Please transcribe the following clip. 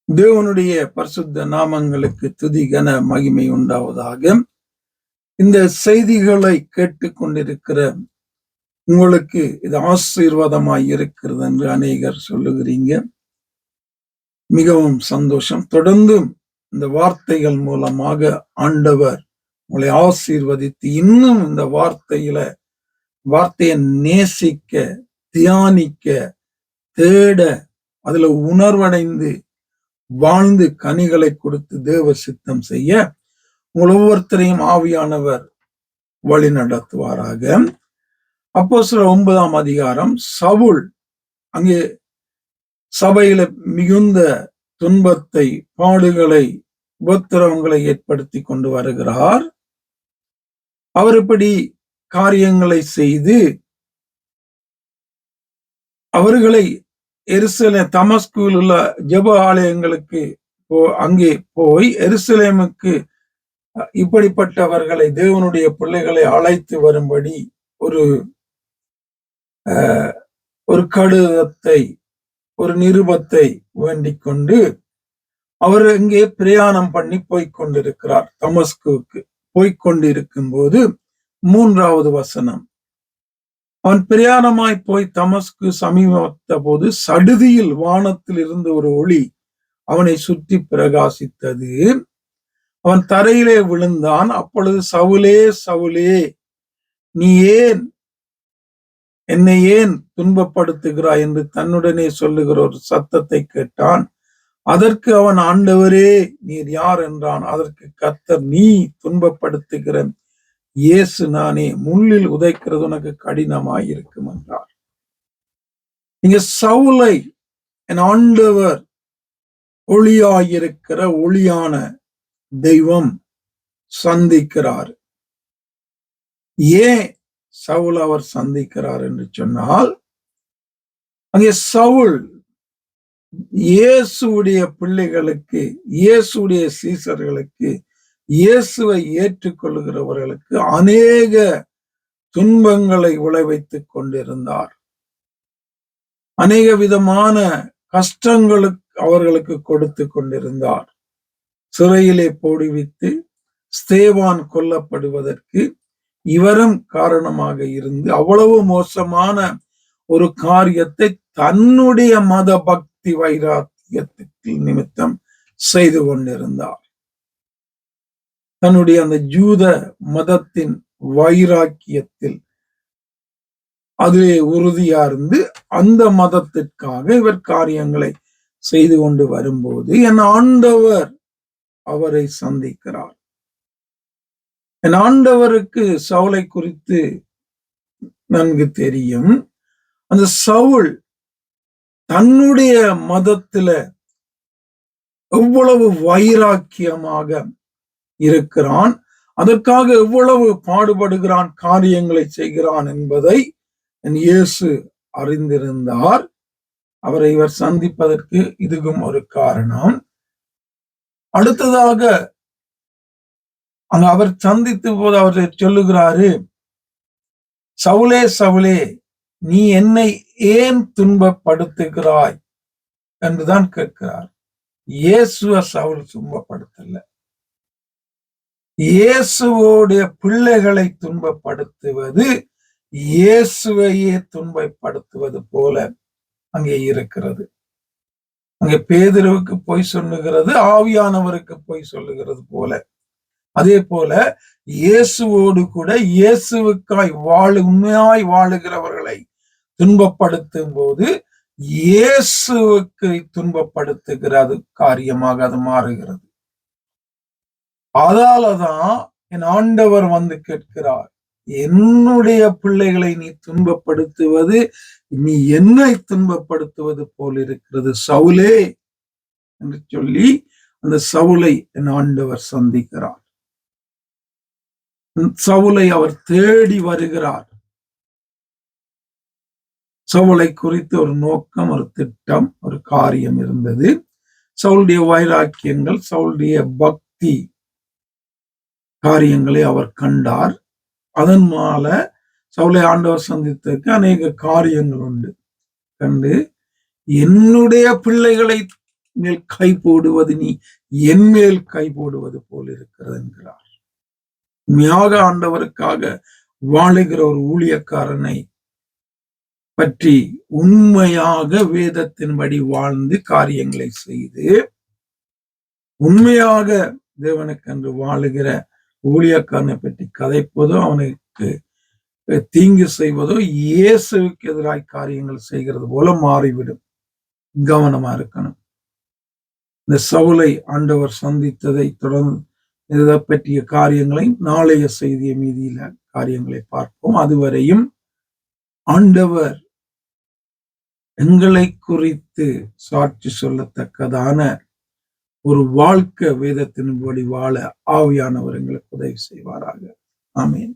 தேவனுடைய பரிசுத்த நாமங்களுக்கு துதி கன மகிமை உண்டாவதாக. இந்த செய்திகளை கேட்டுக்கொண்டிருக்கிற உங்களுக்கு இது ஆசீர்வாதமாய் இருக்கிறது என்று அநேகர் சொல்லுகிறீங்க. மிகவும் சந்தோஷம். தொடர்ந்தும் இந்த வார்த்தைகள் மூலமாக ஆண்டவர் உங்களை ஆசீர்வதித்து இன்னும் இந்த வார்த்தையை நேசிக்க, தியானிக்க, தேட, அதுல உணர்வடைந்து வாழ்ந்து கனிகளை கொடுத்து தேவ சித்தம் செய்ய உங்கள் ஒவ்வொருத்தரையும் ஆவியானவர் வழி நடத்துவாராக. அப்போஸ்தலர் 9ஆம் அதிகாரம். சவுல் அங்கே சபையில மிகுந்த துன்பத்தை, பாடுகளை, உபத்திரவங்களை ஏற்படுத்தி கொண்டு வருகிறார். அவர் இப்படி காரியங்களை செய்து அவர்களை எருசலேம் தமஸ்குவில் உள்ள ஜெப ஆலயங்களுக்கு அங்கே போய் எருசலேமுக்கு இப்படிப்பட்டவர்களை, தேவனுடைய பிள்ளைகளை அழைத்து வரும்படி ஒரு கடிதத்தை, ஒரு நிருபத்தை வேண்டிக் கொண்டு அவர் அங்கே பிரயாணம் பண்ணி போய்கொண்டிருக்கிறார். தமஸ்குவுக்கு போய்கொண்டிருக்கும் போது 3வது வசனம், அவன் பிரயாணமாய் போய் தமஸ்கு சமீபத்த போது சடுதியில் வானத்தில் இருந்து ஒரு ஒளி அவனை சுற்றி பிரகாசித்தது. அவன் தரையிலே விழுந்தான். அப்பொழுது சவுலே, சவுலே, நீ என்னை ஏன் துன்பப்படுத்துகிறாய் என்று தன்னுடனே சொல்லுகிற ஒரு சத்தத்தை கேட்டான். அதற்கு அவன், ஆண்டவரே, நீர் யார் என்றான். அதற்கு கர்த்தர், நீ துன்பப்படுத்துகிற இயேசு நானே, முள்ளில் உதைக்கிறது உனக்கு கடினமாய் இருக்கும் என்றார். நீங்க சவுலை என் ஆண்டவர் ஒளியாயிருக்கிற ஒளியான தெய்வம் சந்திக்கிறார். ஏன் சவுல் அவர் சந்திக்கிறார் என்று சொன்னால், அங்கே சவுல் இயேசுடைய பிள்ளைகளுக்கு, இயேசுடைய சீசர்களுக்கு, இயேசுவை ஏற்றுக்கொள்கிறவர்களுக்கு அநேக துன்பங்களை விளைவித்துக் கொண்டிருந்தார். அநேக விதமான கஷ்டங்களுக்கு அவர்களுக்கு கொடுத்து கொண்டிருந்தார். சிறையிலே போடுவித்து ஸ்தேவான் கொல்லப்படுவதற்கு இவரும் காரணமாக இருந்து அவ்வளவு மோசமான ஒரு காரியத்தை தன்னுடைய மத பக்தி வைராக்கியத்துக்கு நிமித்தம் செய்து கொண்டிருந்தார். தன்னுடைய அந்த யூத மதத்தின் வைராக்கியத்தில் அதிலே உறுதியா இருந்து அந்த மதத்திற்காக இவர் காரியங்களை செய்து கொண்டு வரும்போது என் ஆண்டவர் அவரை சந்திக்கிறார். என் ஆண்டவருக்கு சவுலை குறித்து நன்கு தெரியும். அந்த சவுல் தன்னுடைய மதத்துல எவ்வளவு வைராக்கியமாக இருக்கிறான், அதற்காக எவ்வளவு பாடுபடுகிறான், காரியங்களை செய்கிறான் என்பதை என் இயேசு அறிந்திருந்தார். அவரை இவர் சந்திப்பதற்கு இதுவும் ஒரு காரணம். அடுத்ததாக அங்க அவர் சந்தித்த போது அவர் சொல்லுகிறாரு, சவுலே, சவுலே, நீ என்னை ஏன் துன்பப்படுத்துகிறாய் என்றுதான் கேட்கிறார். இயேசுவ சவுல் துன்பப்படுத்தல, இயேசுவோடைய பிள்ளைகளை துன்பப்படுத்துவது இயேசுவையே துன்பப்படுத்துவது போல அங்கே இருக்கிறது. அங்கே பேதுருவுக்கு போய் சொல்லுகிறது, ஆவியானவருக்கு போய் சொல்லுகிறது போல. அதே போல இயேசுவோடு கூட இயேசுவுக்காய் உண்மையாய் வாழுகிறவர்களை துன்பப்படுத்தும் போது இயேசுவுக்கு துன்பப்படுத்துகிறது காரியமாக அது மாறுகிறது. அதாலதான் என் ஆண்டவர் வந்து கேட்கிறார், என்னுடைய பிள்ளைகளை நீ துன்பப்படுத்துவது நீ என்னை துன்பப்படுத்துவது போல் இருக்கிறது சவுலே என்று சொல்லி அந்த சவுலை என் ஆண்டவர் சந்திக்கிறார். சவுலை அவர் தேடி வருகிறார். சவுலை குறித்து ஒரு நோக்கம், ஒரு திட்டம், ஒரு காரியம் இருந்தது. சவுளுடைய வைராக்கியங்கள், சவுளுடைய பக்தி காரியங்களை அவர் கண்டார். அதன் மேல சவுலை ஆண்டவர் சந்தித்ததற்கு அநேக காரியங்கள் உண்டு. கண்டு என்னுடைய பிள்ளைகளை மேல் கை போடுவது நீ என் மேல் கை போடுவது போல் இருக்கிறது என்கிறார். உண்மையாக ஆண்டவருக்காக வாழுகிற ஒரு ஊழியக்காரனை பற்றி உண்மையாக வேதத்தின்படி வாழ்ந்து காரியங்களை செய்து உண்மையாக தேவனுக்கென்று வாழுகிற ஊழியக்காரனை பற்றி கதைப்பதோ அவனுக்கு தீங்கு செய்வதோ இயேசுவுக்கு எதிராய் காரியங்கள் செய்கிறது போல மாறிவிடும். கவனமா இருக்கணும். இந்த சவுலை ஆண்டவர் சந்தித்ததை தொடர்ந்து இதை பற்றிய காரியங்களை நாளைய செய்திய மீதியில காரியங்களை பார்ப்போம். அதுவரையும் ஆண்டவர் எங்களை குறித்து சாட்சி சொல்லத்தக்கதான ஒரு வாழ்க்கை வேதத்தின்படி வாழ ஆவியானவர் எங்களுக்கு உதவி செய்வாராக. ஆமென்.